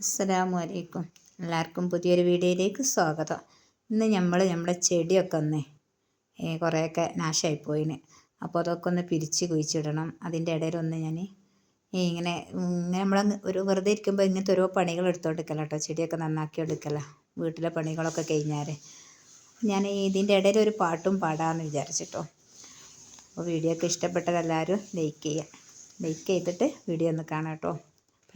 അസ്സലാമു അലൈക്കും. എല്ലാവർക്കും പുതിയൊരു വീഡിയോയിലേക്ക് സ്വാഗതം. ഇന്ന് നമ്മുടെ ചെടിയൊക്കെ ഒന്ന് കുറേയൊക്കെ നാശമായിപ്പോയിന്. അപ്പോൾ അതൊക്കെ ഒന്ന് പിരിച്ച് കുഴിച്ചിടണം. അതിൻ്റെ ഇടയിലൊന്ന് ഞാൻ ഇങ്ങനെ നമ്മൾ ഒരു വെറുതെ ഇരിക്കുമ്പോൾ ഇങ്ങനത്തെ ഓരോ പണികൾ എടുത്തോണ്ടിരിക്കല കേട്ടോ. ചെടിയൊക്കെ നന്നാക്കി എടുക്കല, വീട്ടിലെ പണികളൊക്കെ കഴിഞ്ഞാൽ ഞാൻ ഇതിൻ്റെ ഇടയിൽ ഒരു പാട്ടും പാടാമെന്ന് വിചാരിച്ചിട്ടോ. അപ്പോൾ വീഡിയോ ഒക്കെ ഇഷ്ടപ്പെട്ടതെല്ലാവരും ലൈക്ക് ചെയ്തിട്ട് വീഡിയോ ഒന്ന് കാണാം കേട്ടോ.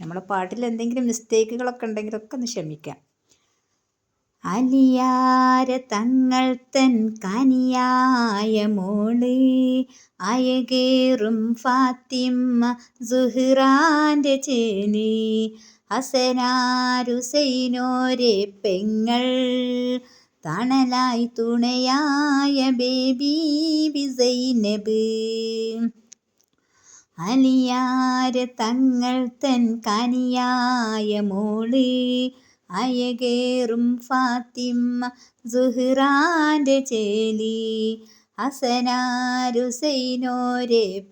നമ്മളെ പാട്ടിൽ എന്തെങ്കിലും മിസ്റ്റേക്കുകളൊക്കെ ഉണ്ടെങ്കിലൊക്കെ ഒന്ന് ക്ഷമിക്കാം. അലിയാര തങ്ങൾ തൻ കനിയായ മോള് അയകേറും ഫാത്തിമ സുഹ്റാൻ്റെ ചേന് ഹസനാരുസൈനോരെ പെങ്ങൾ തണലായി തുണയായ ബേബി സൈനബ്. അലിയാര തങ്ങൾ തൻ കനിയായ മോള് അയകേറും ഫാത്തിമ സുഹ്റാൻ്റെ ചേലി ഹസനാരുസൈനോരെ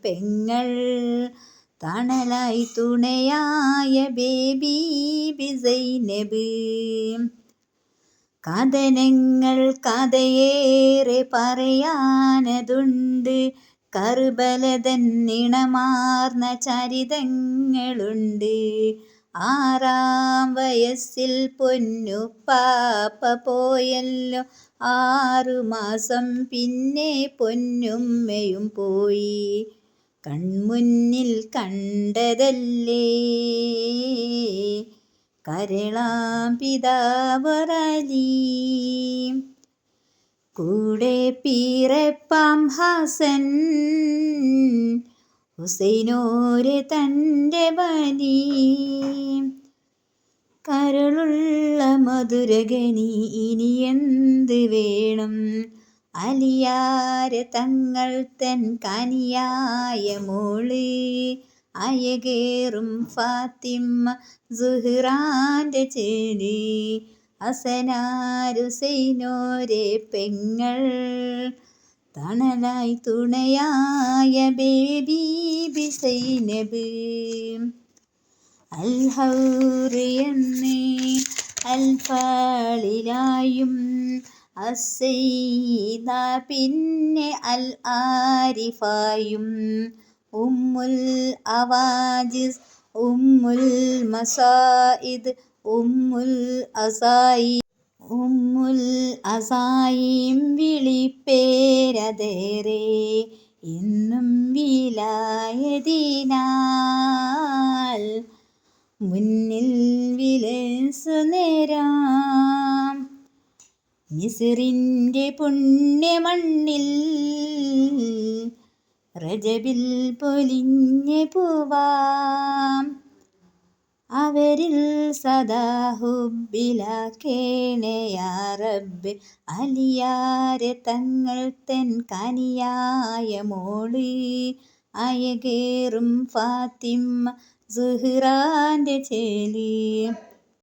പെങ്ങൾ തണലായി തുണയായ ബേബി സൈനബ്. കഥനങ്ങൾ കഥയേറെ പറയാനതുണ്ട്, കർബലതൻ നിണമാർന്ന ചരിതങ്ങളുണ്ട്. 6-ാം വയസ്സിൽ പൊന്നുപ്പാപ്പ പോയല്ലോ, 6 മാസം പിന്നെ പൊന്നുമ്മയും പോയി. കൺമുന്നിൽ കണ്ടതല്ലേ കരളാം പിതാവറലി, കൂടെ പീറപ്പാം ഹസൻ ഹുസൈനോരെ തൻ്റെ ബലി. കരളുള്ള മധുരഗനി ഇനി എന്ത് വേണം, അലിയാര തങ്ങൾ തൻ കനിയായ മോള് അയകേറും ഫാത്തിമ സുഹ്റാൻ്റെ ചേല് ഹസനാരുസൈനോരെ പെങ്ങൾ തണലായി തുണയായ ബേബി സൈനബ്. അൽഹൗറ് എന്ന് അൽഫാളിലായും അസ്സൈദ പിന്നെ അൽ ആരിഫായും ഉമ്മുൽ അവാജിസ് ഉമ്മുൽ മസായിദ് ഉമ്മുൽ അസായിം വിളിപ്പേരതേറെ ഇന്നും വിലായതിനാൽ മുന്നിൽ വിലസു നേരാം. മിസ്റിൻ്റെ പുണ്യമണ്ണിൽ റജബിൽ പൊലിഞ്ഞ പൂവാം, അവരിൽ സദാ ഹുബ്ബിലാക്കേണേ യാ റബ്ബ്. അലിയാര തങ്ങൾ തൻ കനിയായ മോള് അയകേറും ഫാത്തിമ സുഹ്റാൻ്റെ ചേല്